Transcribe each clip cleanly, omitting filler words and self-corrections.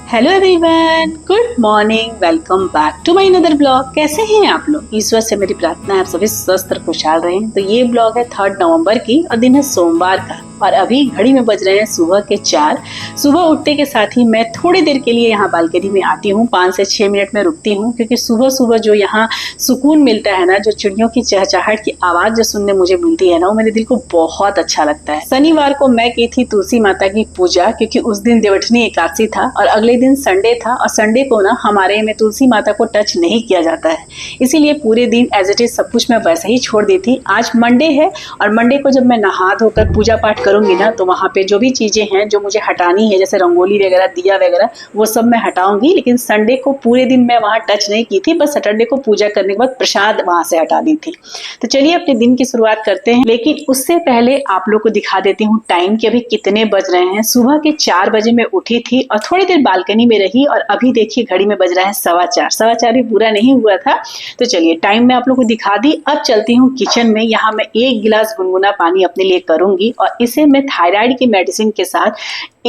Hello everyone, good morning. Welcome back to my another blog. कैसे हैं आप लोग? ईश्वर से मेरी प्रार्थना है आप सभी स्वस्थ और खुशहाल रहें। तो ये ब्लॉग है 3 नवंबर की और दिन है सोमवार का और अभी घड़ी में बज रहे हैं सुबह के 4। सुबह उठते के साथ ही मैं थोड़ी देर के लिए यहाँ बालकनी में आती हूँ, 5 से 6 मिनट में रुकती हूँ क्योंकि सुबह सुबह जो यहाँ सुकून मिलता है ना, जो चिड़ियों की चहचहाहट की आवाज जो सुनने मुझे मिलती है ना, वो मेरे दिल को बहुत अच्छा लगता है। शनिवार को मैं की थी तुलसी माता की पूजा क्योंकि उस दिन देवठनी एकादशी था और अगले दिन संडे था और संडे को ना हमारे में तुलसी माता को टच नहीं किया जाता है, इसीलिए पूरे दिन एज इट इज सब कुछ मैं वैसे ही छोड़ दी थी। आज मंडे है और मंडे को जब मैं नहा धोकर पूजा पाठ करूंगी ना, तो वहाँ पे जो भी चीजें हैं जो मुझे हटानी है, जैसे रंगोली वगैरह, दिया वगैरह, वो सब मैं हटाऊंगी। लेकिन संडे को पूरे दिन मैं वहाँ टच नहीं की थी, बस सैटरडे को पूजा करने के बाद प्रसाद वहां से हटा दी थी। तो चलिए अपने दिन की शुरुआत करते हैं, लेकिन उससे पहले आप लोग को दिखा देती हूँ टाइम के अभी कितने बज रहे हैं। सुबह के 4 बजे मैं उठी थी और थोड़ी देर बालकनी में रही और अभी देखिए घड़ी में बज रहा है 4:15। 4:15 भी पूरा नहीं हुआ था। तो चलिए टाइम मैं आप लोग को दिखा दी। अब चलती हूँ किचन में। यहाँ मैं 1 गिलास गुनगुना पानी अपने लिए करूंगी और इसे मैं थायराइड की मेडिसिन के साथ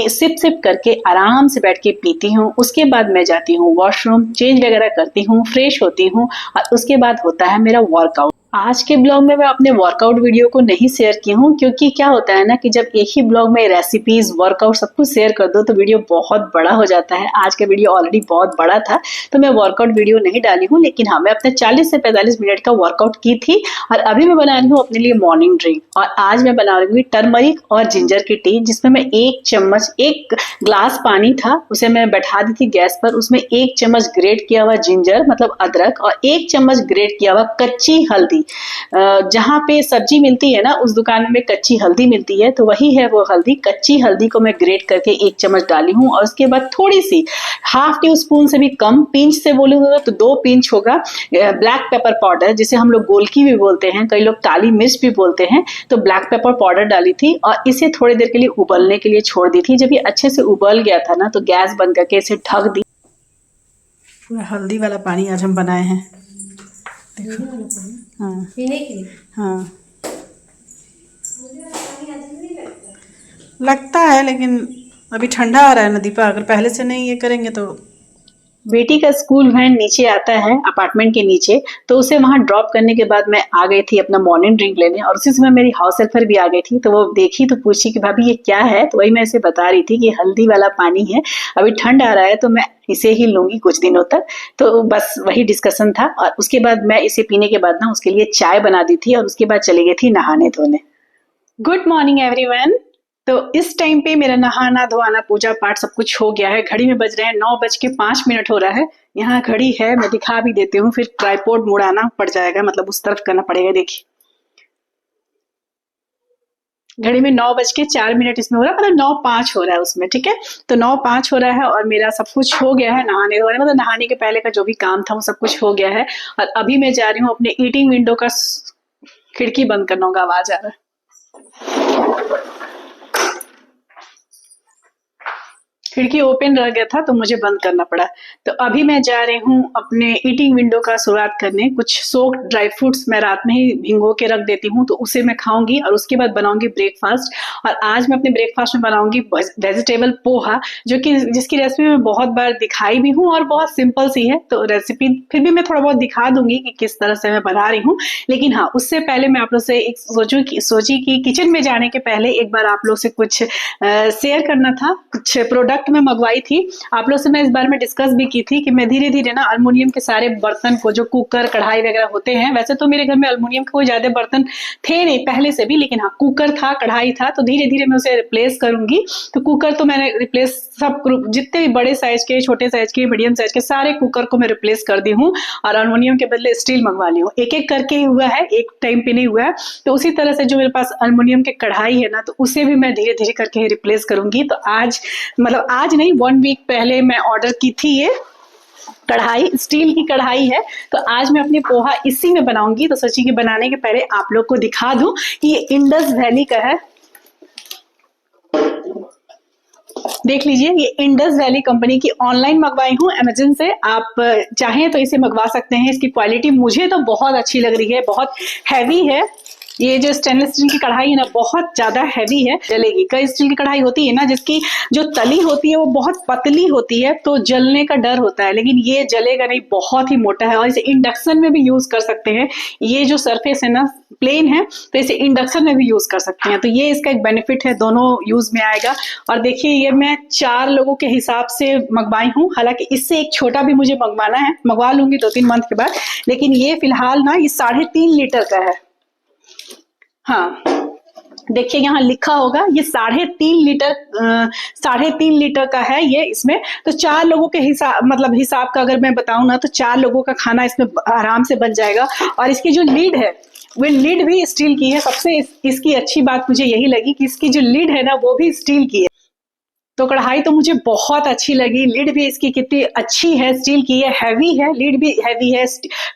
सिप सिप करके आराम से बैठ के पीती हूँ। उसके बाद मैं जाती हूँ वॉशरूम, चेंज वगैरह करती हूँ, फ्रेश होती हूँ और उसके बाद होता है मेरा वर्कआउट। आज के ब्लॉग में मैं अपने वर्कआउट वीडियो को नहीं शेयर की हूँ क्योंकि क्या होता है ना कि जब एक ही ब्लॉग में रेसिपीज, वर्कआउट सब कुछ शेयर कर दो तो वीडियो बहुत बड़ा हो जाता है। आज का वीडियो ऑलरेडी बहुत बड़ा था तो मैं वर्कआउट वीडियो नहीं डाली हूँ, लेकिन हाँ मैं अपने 40 से 45 मिनट का वर्कआउट की थी और अभी मैं बना रही हूँ अपने लिए मॉर्निंग ड्रिंक। और आज मैं बना रही हूँ टर्मरिक और जिंजर की टी, जिसमें मैं 1 ग्लास पानी था उसे मैं बैठा दी थी गैस पर। उसमें 1 चम्मच ग्रेट किया हुआ जिंजर मतलब अदरक और 1 चम्मच ग्रेट किया हुआ कच्ची हल्दी। जहाँ पे सब्जी मिलती है ना उस दुकान में कच्ची हल्दी मिलती है, तो वही है वो हल्दी। कच्ची हल्दी को मैं ग्रेट करके 1 चम्मच डाली हूँ और उसके बाद थोड़ी सी ½ टी स्पून से भी कम, पिंच से बोलूंगा तो 2 पिंच होगा, ब्लैक पेपर पाउडर जिसे हम लोग गोलकी भी बोलते हैं, कई लोग काली मिर्च भी बोलते हैं, तो ब्लैक पेपर पाउडर डाली थी और इसे थोड़ी देर के लिए उबलने के लिए छोड़ दी थी। जब ये अच्छे से उबल गया था ना तो गैस बंद करके इसे ढक दी। पूरा हल्दी वाला पानी आज हम बनाए हैं, देखो। हाँ पीने के लिए। हाँ लगता है, लेकिन अभी ठंडा आ रहा है ना दीपा, अगर पहले से नहीं ये करेंगे तो। बेटी का स्कूल वैन नीचे आता है अपार्टमेंट के नीचे, तो उसे वहां ड्रॉप करने के बाद मैं आ गई थी अपना मॉर्निंग ड्रिंक लेने और उसी समय मेरी हाउस हेल्पर भी आ गई थी। तो वो देखी तो पूछी कि भाभी ये क्या है, तो वही मैं इसे बता रही थी कि हल्दी वाला पानी है, अभी ठंड आ रहा है तो मैं इसे ही लूंगी कुछ दिनों तक। तो बस वही डिस्कशन था और उसके बाद मैं इसे पीने के बाद ना उसके लिए चाय बना दी थी और उसके बाद चली गई थी नहाने धोने। Good morning everyone. तो इस टाइम पे मेरा नहाना धोना पूजा पाठ सब कुछ हो गया है। घड़ी में बज रहे हैं 9:05 हो रहा है। यहाँ घड़ी है, मैं दिखा भी देती हूँ, फिर ट्राइपॉड मुड़ाना पड़ जाएगा, मतलब उस तरफ करना पड़ेगा। देखिए घड़ी में 9:04 इसमें हो रहा है, मतलब 9:05 हो रहा है उसमें, ठीक है। तो 9:05 हो रहा है और मेरा सब कुछ हो गया है नहाने धोने, मतलब नहाने के पहले का जो भी काम था वो सब कुछ हो गया है। और अभी मैं जा रही हूँ अपने ईटिंग विंडो का खिड़की बंद करना होगा, आवाज आ रहा है। खिड़की ओपन रह गया था तो मुझे बंद करना पड़ा। तो अभी मैं जा रही हूँ अपने ईटिंग विंडो का शुरुआत करने। कुछ सोक्ड ड्राई फ्रूट्स मैं रात में ही भिंगो के रख देती हूँ, तो उसे मैं खाऊंगी और उसके बाद बनाऊंगी ब्रेकफास्ट। और आज मैं अपने ब्रेकफास्ट में बनाऊंगी वेजिटेबल पोहा, जो कि जिसकी रेसिपी मैं बहुत बार दिखाई भी हूँ और बहुत सिंपल सी है। तो रेसिपी फिर भी मैं थोड़ा बहुत दिखा दूंगी कि किस तरह से मैं बना रही हूँ, लेकिन हाँ उससे पहले मैं आप लोग से एक सोची कि किचन में जाने के पहले एक बार आप लोग से कुछ शेयर करना था। कुछ प्रोडक्ट मैं मंगवाई थी, आप लोग से मैं इस बारे में डिस्कस भी की थी कि मैं धीरे धीरे ना अल्युमिनियम के सारे बर्तन को, जो कुकर कढ़ाई वगैरह होते हैं, वैसे तो मेरे घर में अल्युमिनियम के कोई ज्यादा बर्तन थे नहीं पहले से भी, लेकिन हाँ कुकर था, कढ़ाई था, तो धीरे धीरे मैं उसे रिप्लेस करूंगी। तो कुकर तो मैंने रिप्लेस सब, जितने भी बड़े साइज के, छोटे साइज के, मीडियम साइज के, सारे कुकर को मैं रिप्लेस कर दी हूँ और अल्युमिनियम के बदले स्टील मंगवा ली हूँ। एक एक करके ही हुआ है, एक टाइम पे नहीं हुआ है। तो उसी तरह से जो मेरे पास अल्युमिनियम के कढ़ाई है ना, तो उसे भी मैं धीरे धीरे करके रिप्लेस करूंगी। तो आज मतलब आज नहीं, 1 वीक पहले मैं ऑर्डर की थी ये कढ़ाई, स्टील की कढ़ाई है। तो आज मैं अपनी पोहा इसी में बनाऊंगी। तो सोची कि बनाने के पहले आप लोग को दिखा दूं कि ये इंडस वैली का है। देख लीजिए, ये इंडस वैली कंपनी की ऑनलाइन मंगवाई हूँ अमेजन से। आप चाहें तो इसे मंगवा सकते हैं। इसकी क्वालिटी मुझे तो बहुत अच्छी लग रही है, बहुत हैवी है। ये जो स्टेनलेस स्टील की कढ़ाई है ना बहुत ज्यादा हैवी है, जलेगी। कई स्टील की कढ़ाई होती है ना जिसकी जो तली होती है वो बहुत पतली होती है तो जलने का डर होता है, लेकिन ये जलेगा नहीं, बहुत ही मोटा है और इसे इंडक्शन में भी यूज कर सकते हैं। ये जो सरफेस है ना प्लेन है तो इसे इंडक्शन में भी यूज कर सकते हैं, तो ये इसका एक बेनिफिट है, दोनों यूज में आएगा। और देखिए ये मैं 4 लोगों के हिसाब से मंगवाई हूँ, हालांकि इससे एक छोटा भी मुझे मंगवाना है, मंगवा लूंगी 2-3 मंथ के बाद, लेकिन ये फिलहाल ना ये 3.5 लीटर का है। हाँ देखिए यहाँ लिखा होगा ये 3.5 लीटर का है ये इसमें। तो 4 लोगों के हिसाब का अगर मैं बताऊं ना तो 4 लोगों का खाना इसमें आराम से बन जाएगा। और इसकी जो लीड है वो लीड भी स्टील की है। सबसे इसकी अच्छी बात मुझे यही लगी कि इसकी जो लीड है ना वो भी स्टील की है। तो कढ़ाई तो मुझे बहुत अच्छी लगी, लीड भी इसकी कितनी अच्छी है, स्टील की है, हैवी है, लीड भी हैवी है,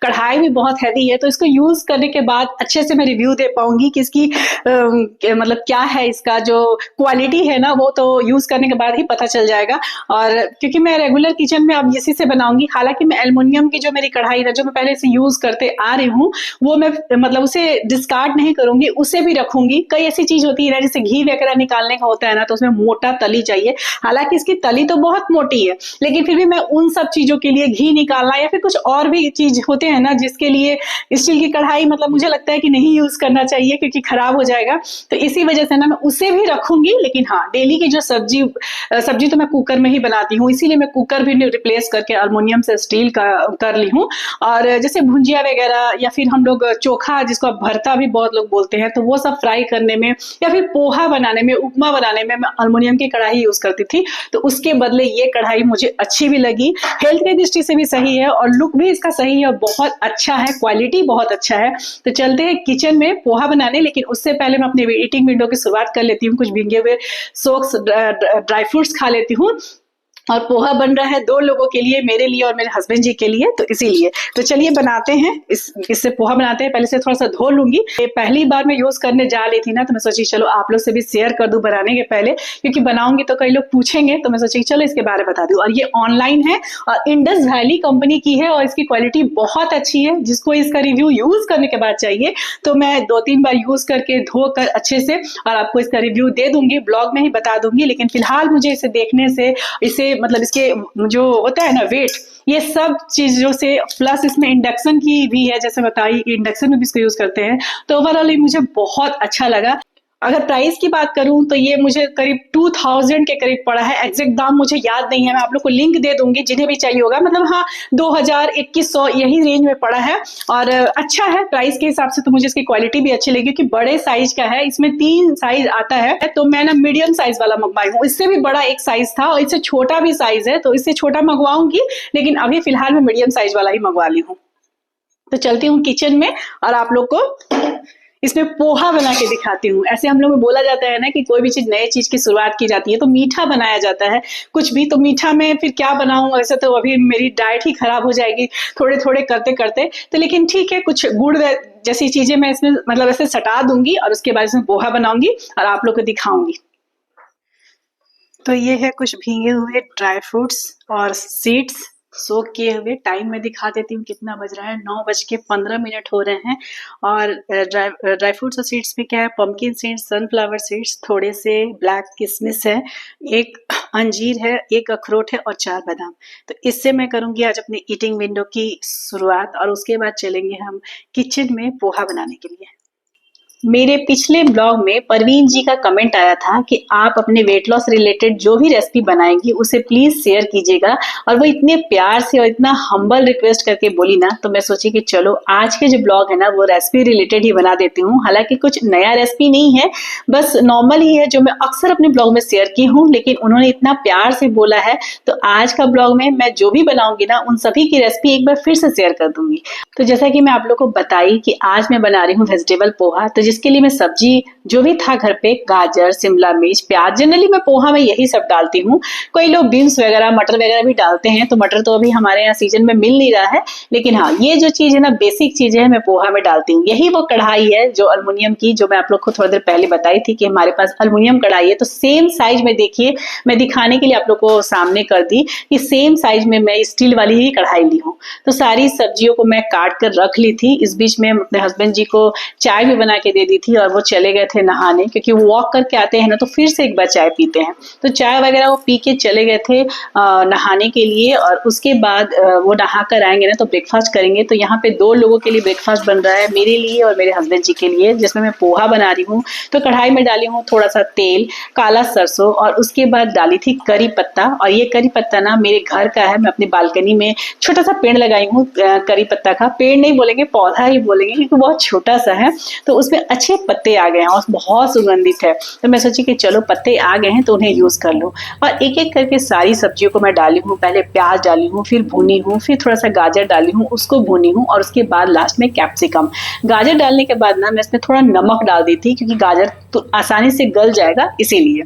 कढ़ाई भी बहुत हैवी है। तो इसको यूज करने के बाद अच्छे से मैं रिव्यू दे पाऊंगी कि इसकी मतलब क्या है, इसका जो क्वालिटी है ना वो तो यूज करने के बाद ही पता चल जाएगा। और क्योंकि मैं रेगुलर किचन में अब इसी से बनाऊंगी, हालांकि मैं एल्युमिनियम की जो मेरी कढ़ाई है जो मैं पहले से यूज करते आ रही हूँ वो मैं मतलब उसे डिस्कार्ड नहीं करूंगी, उसे भी रखूंगी। कई ऐसी चीज होती है ना जैसे घी वगैरह निकालने का होता है ना तो उसमें मोटा तली चाहिए, हालांकि इसकी तली तो बहुत मोटी है, लेकिन फिर भी मैं उन सब चीजों के लिए घी निकालना या फिर कुछ और भी चीज होते हैं ना जिसके लिए स्टील की कढ़ाई मतलब मुझे लगता है कि नहीं यूज करना चाहिए क्योंकि खराब हो जाएगा। तो इसी वजह से ना मैं उसे भी रखूंगी, लेकिन हाँ डेली की जो सब्जी तो मैं कुकर में ही बनाती हूँ, इसीलिए मैं कुकर भी रिप्लेस करके अल्युमिनियम से स्टील का कर ली हूँ। और जैसे भुंजिया वगैरह या फिर हम लोग चोखा जिसको भरता भी बहुत लोग बोलते हैं तो वो सब फ्राई करने में या फिर पोहा बनाने में, उपमा बनाने में मैं अल्युमिनियम की कढ़ाई यूज करती थी। तो उसके बदले ये कढ़ाई मुझे अच्छी भी लगी, हेल्थ की दृष्टि से भी सही है और लुक भी इसका सही है, बहुत अच्छा है, क्वालिटी बहुत अच्छा है। तो चलते हैं किचन में पोहा बनाने, लेकिन उससे पहले मैं अपने ईटिंग विंडो की शुरुआत कर लेती हूँ। कुछ भीगे हुए सोक्स ड्राई फ्रूट्स खा लेती हूँ। और पोहा बन रहा है 2 लोगों के लिए, मेरे लिए और मेरे हस्बैंड जी के लिए, तो इसीलिए तो चलिए बनाते हैं। इससे पोहा बनाते हैं। पहले से थोड़ा सा धो लूंगी, पहली बार मैं यूज करने जा रही थी ना तो मैं सोची चलो आप लोग से भी शेयर कर दूं बनाने के पहले, क्योंकि बनाऊंगी तो कई लोग पूछेंगे तो मैं सोची चलो इसके बारे में बता दूं। और ये ऑनलाइन है और इंडस वैली कंपनी की है और इसकी क्वालिटी बहुत अच्छी है। जिसको इसका रिव्यू यूज करने के बाद चाहिए तो मैं 2-3 बार यूज करके धोकर अच्छे से और आपको इसका रिव्यू दे दूंगी, ब्लॉग में ही बता दूंगी। लेकिन फिलहाल मुझे इसे देखने से, इसे मतलब इसके जो होता है ना वेट, ये सब चीजों से, प्लस इसमें इंडक्शन की भी है, जैसे बताई इंडक्शन में भी इसको यूज करते हैं, तो ओवरऑल मुझे बहुत अच्छा लगा। अगर प्राइस की बात करूं तो ये मुझे करीब 2000 के करीब पड़ा है। एग्जैक्ट दाम मुझे याद नहीं है, मैं आप लोग को लिंक दे दूंगी जिन्हें भी चाहिए होगा। मतलब हाँ 2000 2100 यही रेंज में पड़ा है और अच्छा है प्राइस के हिसाब से। तो मुझे इसकी क्वालिटी भी अच्छी लगी क्योंकि बड़े साइज का है, इसमें 3 साइज आता है। तो मैं ना मीडियम साइज वाला मंगवाई हूँ, इससे भी बड़ा एक साइज था और इससे छोटा भी साइज है, तो इससे छोटा मंगवाऊंगी, लेकिन अभी फिलहाल मैं मीडियम साइज वाला ही मंगवा ली हूँ। तो चलती हूँ किचन में और आप लोग को इसमें पोहा बना के दिखाती हूँ। ऐसे हम लोग में बोला जाता है ना कि कोई भी चीज नए चीज की शुरुआत की जाती है तो मीठा बनाया जाता है कुछ भी, तो मीठा में फिर क्या बनाऊं, ऐसे तो अभी मेरी डाइट ही खराब हो जाएगी थोड़े थोड़े करते करते। तो लेकिन ठीक है, कुछ गुड़ जैसी चीजें मैं इसमें मतलब ऐसे सटा दूंगी और उसके बाद इसमें पोहा बनाऊंगी और आप लोग को दिखाऊंगी। तो ये है कुछ भीगे हुए ड्राई फ्रूट्स और सीड्स सोक किए हुए। टाइम में दिखा देती हूँ कितना बज रहा है, 9:15 हो रहे हैं। और ड्राई फ्रूट्स और सीड्स में क्या है, पंपकिन सीड्स, सनफ्लावर सीड्स, थोड़े से ब्लैक किशमिश है, एक अंजीर है, एक अखरोट है और 4 बादाम। तो इससे मैं करूंगी आज अपनी ईटिंग विंडो की शुरुआत और उसके बाद चलेंगे हम किचन में पोहा बनाने के लिए। मेरे पिछले ब्लॉग में परवीन जी का कमेंट आया था कि आप अपने वेट लॉस रिलेटेड जो भी रेसिपी बनाएंगी उसे प्लीज शेयर कीजिएगा, और वो इतने प्यार से और इतना हम्बल रिक्वेस्ट करके बोली ना, तो मैं सोची कि चलो आज के जो ब्लॉग है ना वो रेसिपी रिलेटेड ही बना देती हूँ। हालांकि कुछ नया रेसिपी नहीं है, बस नॉर्मल ही है जो मैं अक्सर अपने ब्लॉग में शेयर की हूँ, लेकिन उन्होंने इतना प्यार से बोला है तो आज का ब्लॉग में मैं जो भी बनाऊंगी ना उन सभी की रेसिपी एक बार फिर से शेयर कर दूंगी। तो जैसा कि मैं आप लोग को बताई कि आज मैं बना रही हूँ वेजिटेबल पोहा, तो जिसके लिए मैं सब्जी जो भी था घर पे, गाजर, शिमला मिर्च, प्याज, जनरली मैं पोहा में यही सब डालती हूँ। कोई लोग बीन्स वगैरह, मटर वगैरह भी डालते हैं, तो मटर तो अभी हमारे यहाँ सीजन में मिल नहीं रहा है, लेकिन हाँ ये जो चीज है ना बेसिक चीज है मैं पोहा में डालती हूँ। यही वो कढ़ाई है जो अल्युमिनियम की, जो मैं आप लोग को थोड़ी देर पहले बताई थी कि हमारे पास अल्युमिनियम कढ़ाई है। तो सेम साइज में देखिए, मैं दिखाने के लिए आप लोग को सामने कर दी कि सेम साइज में मैं स्टील वाली ही कढ़ाई ली हूँ। तो सारी सब्जियों को मैं काट कर रख ली थी। इस बीच में अपने हस्बैंड जी को चाय भी बना के दे दी थी और वो चले गए थे नहाने, क्योंकि वो वॉक करके आते हैं ना तो फिर से एक बार चाय पीते हैं। तो चाय वगैरह वो पी के चले गए थे नहाने के लिए, और उसके बाद वो नहा कर आएंगे ना तो ब्रेकफास्ट करेंगे। तो यहाँ पे 2 लोगों के लिए ब्रेकफास्ट बन रहा है, मेरे लिए और मेरे हस्बैंड जी के लिए, जिसमें मैं पोहा बना रही हूँ। तो कढ़ाई में डाली हूँ थोड़ा सा तेल, काला सरसों, और उसके बाद डाली थी करी पत्ता। और ये करी पत्ता ना मेरे घर का है, मैं अपनी बालकनी में छोटा सा पेड़ लगाई हूँ करी पत्ता का। पेड़ नहीं बोलेंगे, पौधा ही बोलेंगे, क्योंकि बहुत छोटा सा है। तो उसमें अच्छे पत्ते आ गए हैं और बहुत सुगंधित है। तो मैं सोची कि चलो पत्ते आ गए हैं तो उन्हें यूज कर लूँ। और एक एक करके सारी सब्जियों को मैं डाली हूँ। पहले प्याज डाली हूँ, फिर भुनी हूँ, फिर थोड़ा सा गाजर डाली हूँ, उसको भुनी हूँ, और उसके बाद लास्ट में कैप्सिकम। गाजर डालने के बाद ना मैं इसमें थोड़ा नमक डाल दी थी, क्योंकि गाजर तो आसानी से गल जाएगा इसीलिए।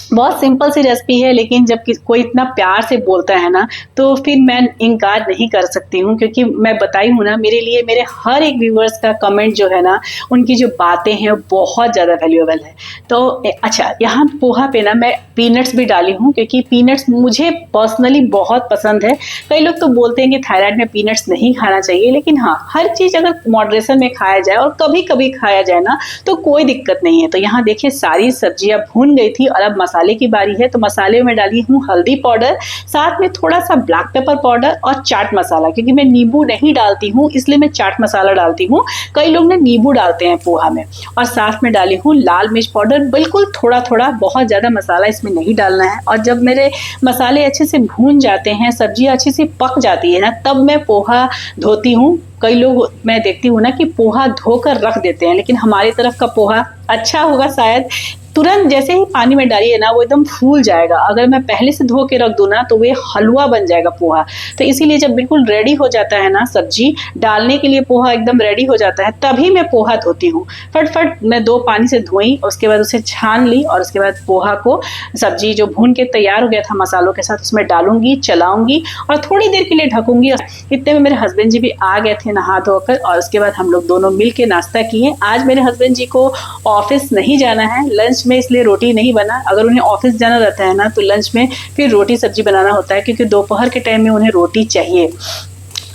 बहुत सिंपल सी रेसिपी है, लेकिन जब कोई इतना प्यार से बोलता है ना तो फिर मैं इनकार नहीं कर सकती हूँ, क्योंकि मैं बताई हूँ ना, मेरे लिए मेरे हर एक व्यूवर्स का कमेंट जो है ना, उनकी जो बातें हैं वो बहुत ज़्यादा वैल्यूएबल है। तो अच्छा, यहाँ पोहा पे ना मैं पीनट्स भी डाली हूँ, क्योंकि पीनट्स मुझे पर्सनली बहुत पसंद है। कई लोग तो बोलते हैं कि थायराइड में पीनट्स नहीं खाना चाहिए, लेकिन हाँ, हर चीज़ अगर मॉडरेशन में खाया जाए और कभी कभी खाया जाए ना तो कोई दिक्कत नहीं है। तो यहाँ देखिए सारी सब्जियाँ भून गई थी और अब मसाले की बारी है। तो मसाले में डाली हूँ हल्दी पाउडर, साथ में थोड़ा सा ब्लैक पेपर पाउडर और चाट मसाला, क्योंकि मैं नींबू नहीं डालती हूँ इसलिए मैं चाट मसाला डालती हूँ। कई लोग ना नींबू डालते हैं पोहा में। और साथ में डाली हूँ लाल मिर्च पाउडर, बिल्कुल थोड़ा थोड़ा, बहुत ज्यादा मसाला इसमें नहीं डालना है। और जब मेरे मसाले अच्छे से भून जाते हैं, सब्जी अच्छे से पक जाती है ना, तब मैं पोहा धोती हूँ। कई लोग मैं देखती हूँ ना कि पोहा धोकर रख देते हैं, लेकिन हमारी तरफ का पोहा अच्छा होगा शायद, तुरंत जैसे ही पानी में डालिए ना वो एकदम फूल जाएगा। अगर मैं पहले से धो के रख दूं ना तो वे हलवा बन जाएगा पोहा। तो इसीलिए जब बिल्कुल रेडी हो जाता है ना, सब्जी डालने के लिए पोहा एकदम रेडी हो जाता है, तभी मैं पोहा धोती हूँ। फटफट मैं 2 पानी से धोई, उसके बाद उसे छान ली, और उसके बाद पोहा को, सब्जी जो भून के तैयार हो गया था मसालों के साथ, उसमें डालूंगी, चलाऊंगी और थोड़ी देर के लिए ढकूंगी। इतने में मेरे हस्बैंड जी भी आ गए थे नहा धोकर, और उसके बाद हम लोग दोनों मिल के नाश्ता किए। आज मेरे हस्बैंड जी को ऑफिस नहीं जाना है लंच में, इसलिए रोटी नहीं बना। अगर उन्हें ऑफिस जाना रहता है ना तो लंच में फिर रोटी सब्जी बनाना होता है, क्योंकि दोपहर के टाइम में उन्हें रोटी चाहिए।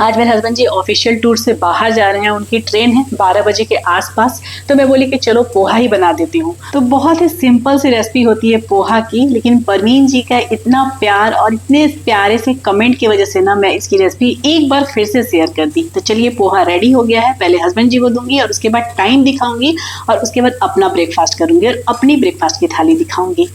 आज मेरे हस्बैंड जी ऑफिशियल टूर से बाहर जा रहे हैं, उनकी ट्रेन है 12 बजे के आसपास। तो मैं बोली कि चलो पोहा ही बना देती हूँ। तो बहुत ही सिंपल सी रेसिपी होती है पोहा की, लेकिन परवीन जी का इतना प्यार और इतने प्यारे से कमेंट की वजह से ना मैं इसकी रेसिपी एक बार फिर से शेयर कर दी। तो चलिए पोहा रेडी हो गया है। पहले हस्बैंड जी को दूंगी और उसके बाद टाइम दिखाऊंगी, और उसके बाद अपना ब्रेकफास्ट करूंगी और अपनी ब्रेकफास्ट की थाली दिखाऊंगी।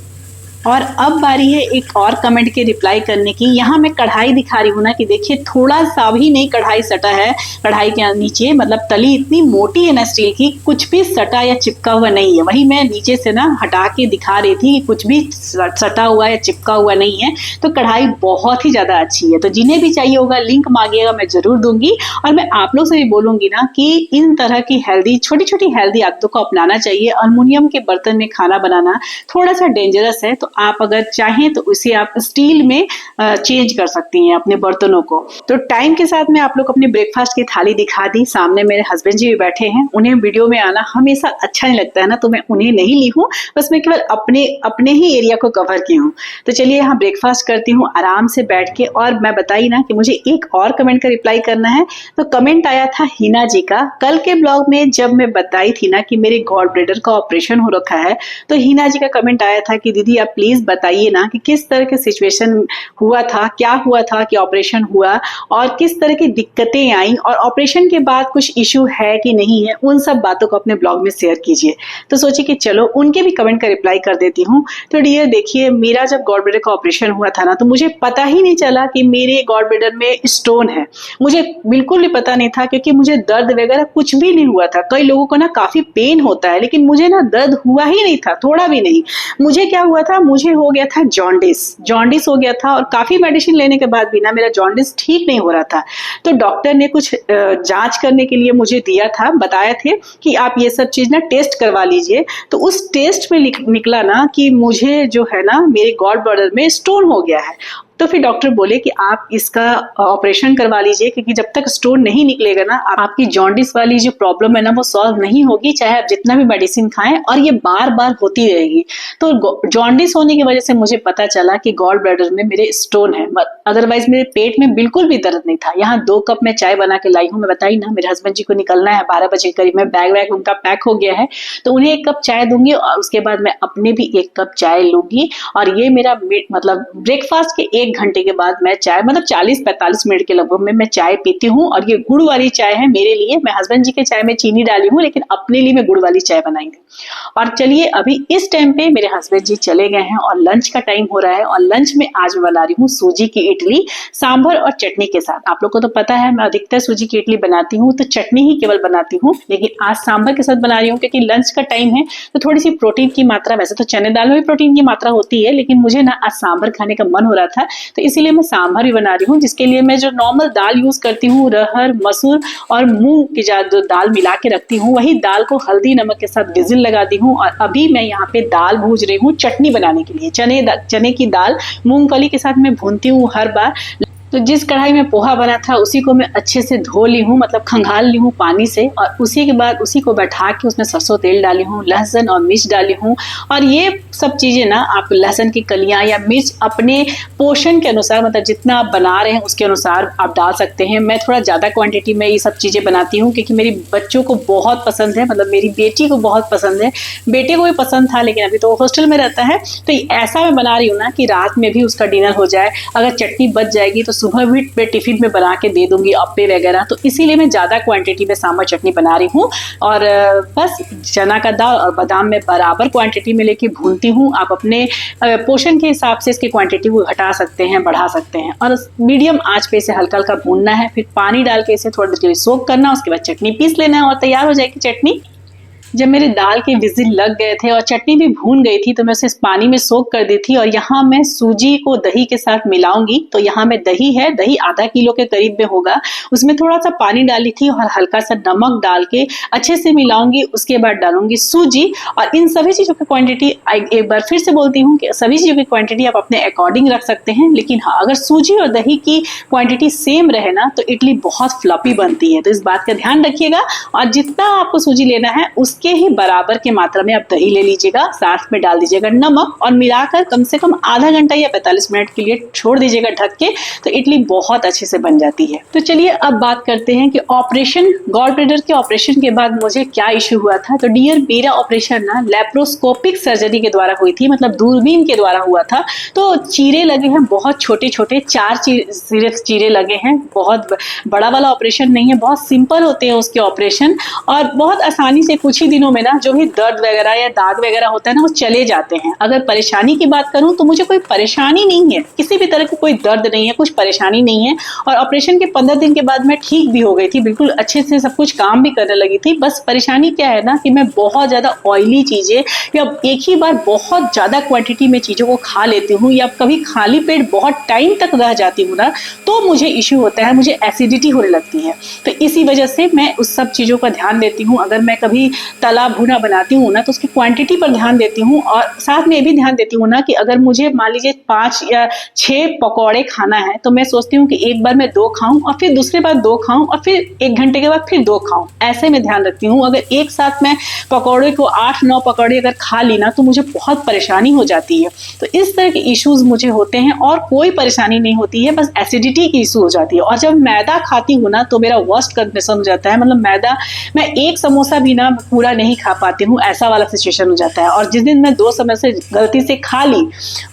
और अब बारी है एक और कमेंट के रिप्लाई करने की। यहाँ मैं कढ़ाई दिखा रही हूँ ना, कि देखिए थोड़ा सा भी नहीं कढ़ाई सटा है। कढ़ाई के नीचे मतलब तली इतनी मोटी है ना स्टील की, कुछ भी सटा या चिपका हुआ नहीं है। वही मैं नीचे से ना हटा के दिखा रही थी कि कुछ भी सटा हुआ या चिपका हुआ नहीं है। तो कढ़ाई बहुत ही ज्यादा अच्छी है। तो जिन्हें भी चाहिए होगा लिंक मांगिएगा, मैं जरूर दूंगी। और मैं आप लोग से भी बोलूंगी ना कि इन तरह की हेल्दी, छोटी छोटी हेल्दी आदतों को अपनाना चाहिए। अल्मुनियम के बर्तन में खाना बनाना थोड़ा सा डेंजरस है, तो आप अगर चाहें तो उसे आप स्टील में चेंज कर सकती हैं अपने बर्तनों को। तो टाइम के साथ में आप लोग अपनी ब्रेकफास्ट की थाली दिखा दी। सामने मेरे हस्बैंड जी भी बैठे हैं, उन्हें वीडियो में आना हमेशा अच्छा नहीं लगता है ना, तो मैं उन्हें नहीं ली हूँ, बस मैं केवल अपने ही एरिया को कवर की हूँ। तो चलिए यहाँ ब्रेकफास्ट करती हूँ आराम से बैठ के। और मैं बताई ना कि मुझे एक और कमेंट का रिप्लाई करना है। तो कमेंट आया था हिना जी का। कल के ब्लॉग में जब मैं बताई थी ना कि मेरे गॉल ब्लैडर का ऑपरेशन हो रखा है, तो हिना जी का कमेंट आया था कि दीदी आप प्लीज बताइए ना कि किस तरह के सिचुएशन हुआ था, क्या हुआ था कि ऑपरेशन हुआ, और किस तरह की दिक्कतें आई, और ऑपरेशन के बाद कुछ इश्यू है कि नहीं है, उन सब बातों को अपने ब्लॉग में शेयर कीजिए। तो सोचिए कि चलो उनके भी कमेंट का रिप्लाई कर देती हूँ। तो डियर देखिए, मेरा जब गॉल ब्लैडर का ऑपरेशन हुआ था ना, तो मुझे पता ही नहीं चला कि मेरे गॉल ब्लैडर में स्टोन है। मुझे बिल्कुल भी पता नहीं था, क्योंकि मुझे दर्द वगैरह कुछ भी नहीं हुआ था। कई लोगों को ना काफी पेन होता है, लेकिन मुझे ना दर्द हुआ ही नहीं था, थोड़ा भी नहीं। मुझे क्या हुआ था, मुझे हो गया था जॉन्डिस हो गया था, और काफी मेडिसिन लेने के बाद भी ना मेरा जॉन्डिस ठीक नहीं हो रहा था। तो डॉक्टर ने कुछ जांच करने के लिए मुझे दिया था, बताया थे कि आप ये सब चीज ना टेस्ट करवा लीजिए। तो उस टेस्ट में निकला ना कि मुझे जो है ना मेरे गॉल ब्लैडर में स्टोन हो गया है। तो फिर डॉक्टर बोले कि आप इसका ऑपरेशन करवा लीजिए, क्योंकि जब तक स्टोन नहीं निकलेगा ना आपकी जॉन्डिस वाली जो प्रॉब्लम है ना वो सॉल्व नहीं होगी, चाहे आप जितना भी मेडिसिन खाएं, और ये बार बार होती रहेगी। तो जॉन्डिस होने की वजह से मुझे पता चला कि गॉल ब्लैडर में मेरे स्टोन है, अदरवाइज मेरे पेट में बिल्कुल भी दर्द नहीं था। यहाँ 2 कप मैं चाय बना के लाई हूँ, मैं बताई ना मेरे हस्बैंड जी को निकलना है 12 बजे करीब में, बैग वैग उनका पैक हो गया है, तो उन्हें 1 कप चाय दूंगी और उसके बाद मैं अपने भी 1 कप चाय लूंगी। और ये मेरा मतलब ब्रेकफास्ट के 1 घंटे के बाद मैं चाय, मतलब 40-45 मिनट के लगभग में मैं चाय पीती हूँ। और ये गुड़ वाली चाय है मेरे लिए, मैं हस्बैंड जी के चाय में चीनी डाली हूँ, लेकिन अपने लिए मैं गुड़ वाली चाय बनाई हूँ। और चलिए अभी इस टाइम पे मेरे हस्बैंड जी चले गए हैं और लंच का टाइम हो रहा है, और लंच में आज मैं बना रही हूँ सूजी की इडली सांभर और चटनी के साथ। आप लोग को तो पता है मैं अधिकतर सूजी की इडली बनाती हूँ तो चटनी ही केवल बनाती हूँ, लेकिन आज सांभर के साथ बना रही हूँ क्योंकि लंच का टाइम है, तो थोड़ी सी प्रोटीन की मात्रा, वैसे तो चने दाल में भी प्रोटीन की मात्रा होती है, लेकिन मुझे ना आज सांभर खाने का मन हो रहा था, तो इसीलिए मैं सांभर भी बना रही हूँ। जिसके लिए मैं जो नॉर्मल दाल यूज करती हूँ, अरहर, मसूर और मूंग की जो दाल मिला के रखती हूँ, वही दाल को हल्दी नमक के साथ विजिल लगाती हूँ। और अभी मैं यहाँ पे दाल भूज रही हूँ चटनी बनाने के लिए। चने की दाल मूंगफली के साथ मैं भूनती हूँ हर बार। तो जिस कढ़ाई में पोहा बना था उसी को मैं अच्छे से धो ली हूँ, मतलब खंगाल ली हूँ पानी से, और उसी के बाद उसी को बैठा के उसमें सरसों तेल डाली हूँ, लहसुन और मिर्च डाली हूँ। और ये सब चीजें ना आप लहसुन की कलियां या मिर्च अपने पोषण के अनुसार, मतलब जितना आप बना रहे हैं उसके अनुसार आप डाल सकते हैं। मैं थोड़ा ज्यादा क्वांटिटी में ये सब चीजें बनाती हूँ क्योंकि मेरी बच्चों को बहुत पसंद है, मतलब मेरी बेटी को बहुत पसंद है, बेटे को भी पसंद था लेकिन अभी तो हॉस्टल में रहता है। तो ऐसा मैं बना रही हूँ ना कि रात में भी उसका डिनर हो जाए, अगर चटनी बच जाएगी तो सुबह भी मैं टिफिन में बना के दे दूंगी अप्पे वगैरह। तो इसीलिए मैं ज्यादा क्वांटिटी में सांभर चटनी बना रही हूँ। और बस चना का दाल और बादाम में बराबर क्वांटिटी में लेके भूनती हूँ। आप अपने पोषण के हिसाब से इसकी क्वांटिटी को घटा सकते हैं, बढ़ा सकते हैं। और मीडियम आंच पे इसे हल्का हल्का भूनना है, फिर पानी डाल के इसे थोड़ी देर के लिए सोक करना, उसके बाद चटनी पीस लेना है और तैयार हो जाएगी चटनी। जब मेरे दाल के विजिल लग गए थे और चटनी भी भून गई थी तो मैं उसे पानी में सोक कर दी थी। और यहाँ मैं सूजी को दही के साथ मिलाऊंगी। तो यहाँ में दही है, दही आधा किलो के करीब में होगा, उसमें थोड़ा सा पानी डाली थी और हल्का सा नमक डाल के अच्छे से मिलाऊंगी। उसके बाद डालूंगी सूजी। और इन सभी चीजों की क्वांटिटी, एक बार फिर से बोलती हूँ कि सभी चीजों की क्वांटिटी आप अपने अकॉर्डिंग रख सकते हैं, लेकिन हाँ अगर सूजी और दही की क्वांटिटी सेम रहे ना तो इडली बहुत फ्लफी बनती है। तो इस बात का ध्यान रखिएगा। और जितना आपको सूजी लेना है उसके ही बराबर के मात्रा में आप दही ले लीजिएगा, साथ में डाल दीजिएगा नमक और मिलाकर कम से कम आधा घंटा या 45 मिनट के लिए छोड़ दीजिएगा ढक के, तो इडली बहुत अच्छे से बन जाती है। तो चलिए अब बात करते हैं कि ऑपरेशन, गॉल ब्लैडर के ऑपरेशन के बाद मुझे क्या इश्यू हुआ था। तो डियर मेरा ऑपरेशन ना लेप्रोस्कोपिक सर्जरी के द्वारा हुई थी, मतलब दूरबीन के द्वारा हुआ था। तो चीरे लगे हैं बहुत छोटे छोटे, 4 सिर्फ चीरे लगे हैं, बहुत बड़ा वाला ऑपरेशन नहीं है, बहुत सिंपल होते हैं उसके ऑपरेशन। और बहुत आसानी से कुछ ही दिनों में ना जो भी दर्द वगैरह या दाग वगैरह होता है ना वो चले जाते हैं। अगर परेशानी की बात करूं तो मुझे कोई परेशानी नहीं है, किसी भी तरह की कोई दर्द नहीं है, कुछ परेशानी नहीं है। और ऑपरेशन के 15 दिन के बाद मैं ठीक भी हो गई थी, बिल्कुल अच्छे से सब कुछ काम भी करने लगी थी। बस परेशानी क्या है ना कि मैं बहुत ज्यादा ऑयली चीजें या एक ही बार बहुत ज्यादा क्वांटिटी में चीजों को खा लेती हूँ, या कभी खाली पेट बहुत टाइम तक रह जाती हूँ ना तो मुझे इश्यू होता है, मुझे एसिडिटी होने लगती है। तो इसी वजह से मैं उस सब चीजों का ध्यान देती हूँ। अगर मैं कभी तला भुना बनाती हूँ ना तो उसकी क्वांटिटी पर ध्यान देती हूँ। और साथ में ये भी ध्यान देती हूँ ना कि अगर मुझे मान लीजिए 5 या 6 पकौड़े खाना है तो मैं सोचती हूँ कि एक बार मैं 2 खाऊं और फिर दूसरी बार 2 खाऊं और फिर 1 घंटे के बाद फिर 2 खाऊं, ऐसे में ध्यान रखती हूँ। अगर एक साथ मैं पकौड़े को 8-9 पकौड़े अगर खा ली ना तो मुझे बहुत परेशानी हो जाती है। तो इस तरह के इश्यूज मुझे होते हैं और कोई परेशानी नहीं होती है, बस एसिडिटी की इशू हो जाती है। और जब मैदा खाती हूँ ना तो मेरा वर्स्ट कंडीशन हो जाता है, मतलब मैदा मैं एक समोसा भी ना पूरा नहीं खा पाती हूँ, ऐसा वाला सिचुएशन हो जाता है। और जिस दिन मैं 2 समोसे गलती से खा ली,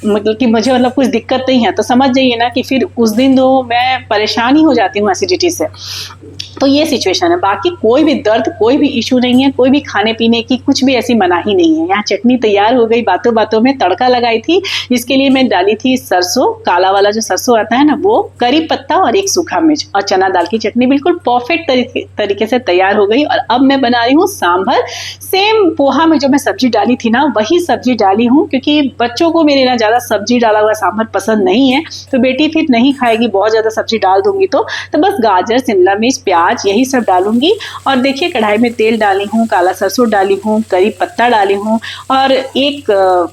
मतलब कि मुझे मतलब कुछ दिक्कत नहीं है, तो समझ जाइए ना कि फिर उस दिन तो मैं परेशानी हो जाती हूँ एसिडिटी से। तो ये सिचुएशन है, बाकी कोई भी दर्द, कोई भी इशू नहीं है, कोई भी खाने पीने की कुछ भी ऐसी मनाही नहीं है। यहाँ चटनी तैयार हो गई, बातों बातों में तड़का लगाई थी जिसके लिए मैं डाली थी सरसों, काला वाला जो सरसों आता है ना वो, करी पत्ता और 1 सूखा मिर्च, और चना दाल की चटनी बिल्कुल परफेक्ट तरीके से तैयार हो गई। और अब मैं बना रही हूँ सांभर सेम पोहा में जो मैं सब्जी डाली थी ना वही सब्जी डाली हूँ, क्योंकि बच्चों को मेरे ना ज़्यादा सब्जी डाला हुआ सांभर पसंद नहीं है, तो बेटी फिर नहीं खाएगी बहुत ज़्यादा सब्जी डाल दूंगी तो बस गाजर, शिमला मिर्च, प्याज यही सब डालूंगी। और देखिए कढ़ाई में तेल डाली हूँ, काला सरसों डाली हूँ, करी पत्ता डाली हूँ और एक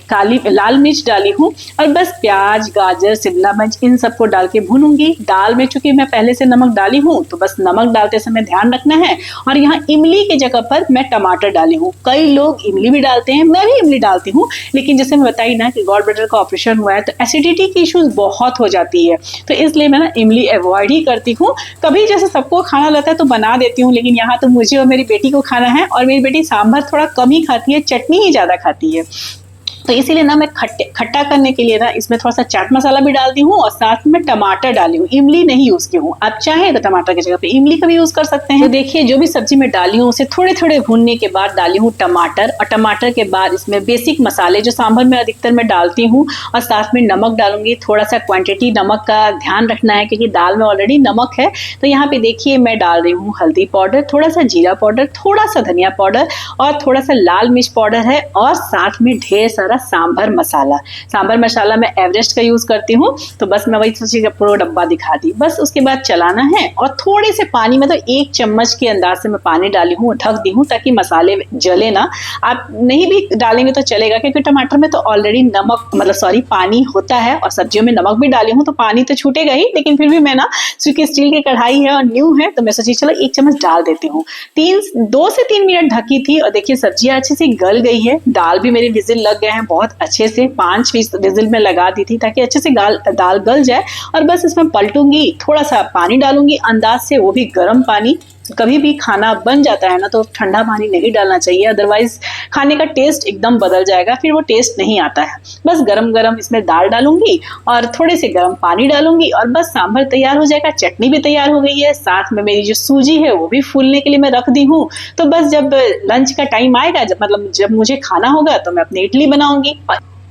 काली लाल मिर्च डाली हूँ और बस प्याज, गाजर, शिमला मिर्च इन सबको डाल के भूनूंगी। दाल में चूंकि मैं पहले से नमक डाली हूँ तो बस नमक डालते समय ध्यान रखना है। और यहाँ इमली की जगह पर मैं टमाटर डाली हूँ। कई लोग इमली भी डालते हैं, मैं भी इमली डालती हूँ, लेकिन जैसे मैं बताई ना कि गॉल ब्लैडर का ऑपरेशन हुआ है तो एसिडिटी की इश्यूज बहुत हो जाती है, तो इसलिए मैं ना इमली अवॉइड ही करती हूँ। कभी जैसे सबको खाना रहता है तो बना देती हूँ, लेकिन यहाँ तो मुझे और मेरी बेटी को खाना है और मेरी बेटी सांभर थोड़ा कम ही खाती है, चटनी ही ज्यादा खाती है। तो इसीलिए ना मैं खट्टा करने के लिए ना इसमें थोड़ा सा चाट मसाला भी डालती हूँ और साथ में टमाटर डाली हूँ, इमली नहीं यूज की हूँ। आप चाहे तो टमाटर की जगह पे इमली का भी यूज कर सकते हैं। तो देखिए जो भी सब्जी में डाली हूँ उसे थोड़े थोड़े भूनने के बाद डाली हूँ टमाटर, और टमाटर के बाद इसमें बेसिक मसाले जो सांभर में अधिकतर मैं डालती हूँ और साथ में नमक डालूंगी। थोड़ा सा क्वांटिटी नमक का ध्यान रखना है क्योंकि दाल में ऑलरेडी नमक है। तो यहाँ पे देखिए मैं डाल रही हूँ हल्दी पाउडर, थोड़ा सा जीरा पाउडर, थोड़ा सा धनिया पाउडर और थोड़ा सा लाल मिर्च पाउडर है और साथ में ढेर सारा सांभर मसाला मैं एवरेस्ट का यूज करती हूँ। तो बस मैं वही सोची पूरा डब्बा दिखा दी। बस उसके बाद चलाना है और थोड़े से पानी में, तो 1 चम्मच के अंदाज से मैं पानी डाली हूँ, ढक दी हूँ ताकि मसाले जले ना। आप नहीं भी डालेंगे तो चलेगा क्योंकि टमाटर में तो ऑलरेडी नमक पानी होता है और सब्जियों में नमक भी डाली हूँ तो पानी तो छूटेगा ही, लेकिन फिर भी मैं ना क्योंकि स्टील की कढ़ाई है और न्यू है तो मैं सोची चलो 1 चम्मच डाल देती हूँ। 2 से 3 मिनट ढकी थी और देखिए सब्जियां अच्छे से गल गई है। दाल भी मेरे विजिल लग गए हैं बहुत अच्छे से, 5 विजिल में लगा दी थी ताकि अच्छे से दाल गल जाए। और बस इसमें पलटूंगी, थोड़ा सा पानी डालूंगी अंदाज से, वो भी गर्म पानी। कभी भी खाना बन जाता है ना तो ठंडा पानी नहीं डालना चाहिए, अदरवाइज खाने का टेस्ट एकदम बदल जाएगा, फिर वो टेस्ट नहीं आता है। बस गरम गरम इसमें दाल डालूंगी और थोड़े से गर्म पानी डालूंगी और बस सांभर तैयार हो जाएगा। चटनी भी तैयार हो गई है, साथ में मेरी जो सूजी है वो भी फूलने के लिए मैं रख दी हूँ। तो बस जब लंच का टाइम आएगा, जब मुझे खाना होगा तो मैं अपनी इडली बनाऊंगी।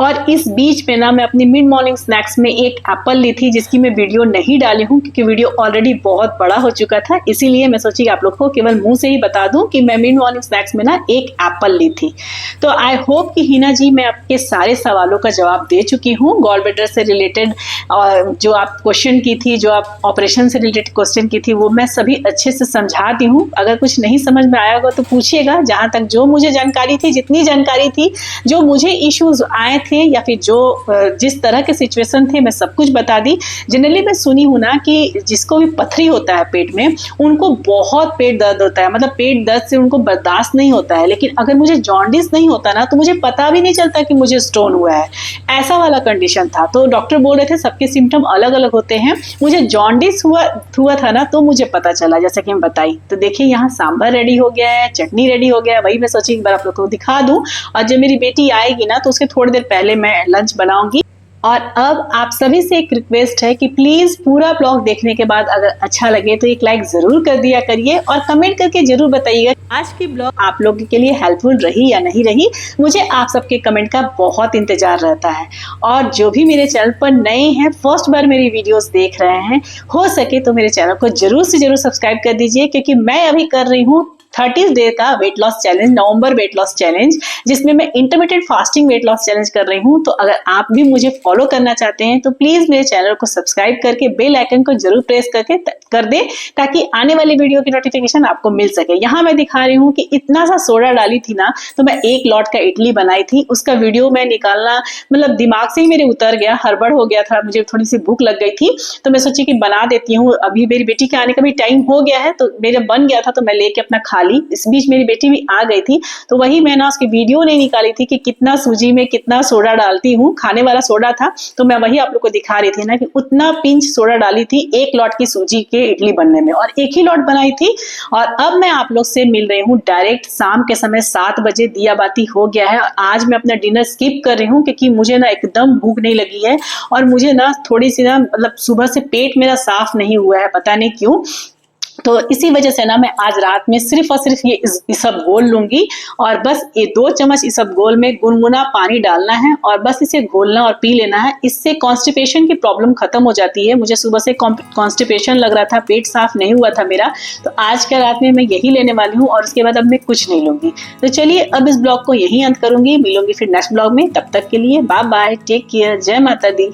और इस बीच में ना मैं अपनी मिड मॉर्निंग स्नैक्स में एक एप्पल ली थी जिसकी मैं वीडियो नहीं डाली हूँ क्योंकि वीडियो ऑलरेडी बहुत बड़ा हो चुका था, इसीलिए मैं सोची आप लोग को केवल मुंह से ही बता दूं कि मैं मिड मॉर्निंग स्नैक्स में ना एक एप्पल ली थी। तो आई होप कि हिना जी मैं आपके सारे सवालों का जवाब दे चुकी हूँ। गॉल ब्लैडर से रिलेटेड जो आप क्वेश्चन की थी, जो आप ऑपरेशन से रिलेटेड क्वेश्चन की थी, वो मैं सभी अच्छे से समझा दी हूँ। अगर कुछ नहीं समझ में आया होगा तो पूछिएगा। जहाँ तक जो मुझे जानकारी थी, जितनी जानकारी थी, जो मुझे इश्यूज आए थे या फिर जो जिस तरह के सिचुएशन थे, मैं सब कुछ बता दी। जनरली मैं सुनी हूं ना कि जिसको भी पथरी होता है पेट में, उनको बहुत पेट दर्द होता है, मतलब पेट दर्द से उनको बर्दाश्त नहीं होता है। लेकिन अगर मुझे जॉन्डिस नहीं होता ना तो मुझे पता भी नहीं चलता कि मुझे स्टोन हुआ है, ऐसा वाला कंडीशन था। तो डॉक्टर बोल रहे थे सबके सिम्टम अलग अलग होते हैं, मुझे जॉन्डिस हुआ था ना तो मुझे पता चला, जैसा कि मैं बताई। तो देखिए यहाँ सांभर रेडी हो गया है, चटनी रेडी हो गया है, वही मैं सोची एक बार आप लोग को दिखा दूं। और जब मेरी बेटी आएगी ना तो उसके थोड़ी देर पहले मैं लंच बनाऊंगी। और अब आप सभी से एक रिक्वेस्ट है कि प्लीज पूरा ब्लॉग देखने के बाद अगर अच्छा लगे तो एक लाइक जरूर कर दिया करिए और कमेंट करके जरूर बताइएगा आज की ब्लॉग आप लोगों के लिए हेल्पफुल रही या नहीं रही। मुझे आप सबके कमेंट का बहुत इंतजार रहता है। और जो भी मेरे चैनल पर नए हैं, फर्स्ट बार मेरी वीडियोस देख रहे हैं, हो सके तो मेरे चैनल को जरूर से जरूर सब्सक्राइब कर दीजिए, क्योंकि मैं अभी कर रही हूँ 30 डे का वेट लॉस चैलेंज, नवंबर वेट लॉस चैलेंज, जिसमें मैं intermittent fasting weight loss challenge कर रही हूं। तो अगर आप भी मुझे फॉलो करना चाहते हैं तो प्लीज मेरे चैनल को सब्सक्राइब करके बेल आइकन को जरूर प्रेस करके कर दे ताकि आने वाली वीडियो की नोटिफिकेशन आपको मिल सके। यहाँ मैं दिखा रही हूँ कि इतना सा सोडा डाली थी ना, तो मैं 1 लॉट का इडली बनाई थी, उसका वीडियो मैं निकालना मतलब दिमाग से ही मेरे उतर गया, हड़बड़ हो गया था, मुझे थोड़ी सी भूख लग गई थी तो मैं सोची कि बना देती हूँ। अभी मेरी बेटी के आने का भी टाइम हो गया है तो मेरा बन गया था तो मैं लेके अपना खा ली। इस बीच मेरी बेटी भी आ गई थी तो वही मैं ना उसकी वीडियो नहीं निकाली थी कि कितना सूजी में कितना सोडा डालती हूँ, खाने वाला सोडा था तो मैं वही आप लोग को दिखा रही थी ना कि उतना पिंच सोडा डाली थी 1 लॉट की सूजी के इडली बनने में, और 1 ही लॉट बनाई थी। और अब मैं आप लोग से मिल रही हूँ डायरेक्ट शाम के समय 7 बजे, दिया बाती हो गया है। आज मैं अपना डिनर स्किप कर रही हूँ क्योंकि मुझे ना एकदम भूख नहीं लगी है और मुझे ना थोड़ी सी ना मतलब सुबह से पेट मेरा साफ नहीं हुआ है, पता नहीं क्यों। तो इसी वजह से ना मैं आज रात में सिर्फ और सिर्फ ये इसबगोल लूंगी और बस ये 2 चम्मच इसबगोल में गुनगुना पानी डालना है और बस इसे घोलना और पी लेना है। इससे कॉन्स्टिपेशन की प्रॉब्लम खत्म हो जाती है। मुझे सुबह से कॉन्स्टिपेशन लग रहा था, पेट साफ नहीं हुआ था मेरा, तो आज के रात में मैं यही लेने वाली हूँ और उसके बाद अब मैं कुछ नहीं लूंगी। तो चलिए अब इस ब्लॉग को यहीं अंत करूंगी, मिलूंगी फिर नेक्स्ट ब्लॉग में। तब तक के लिए बाय बाय, टेक केयर, जय माता दी।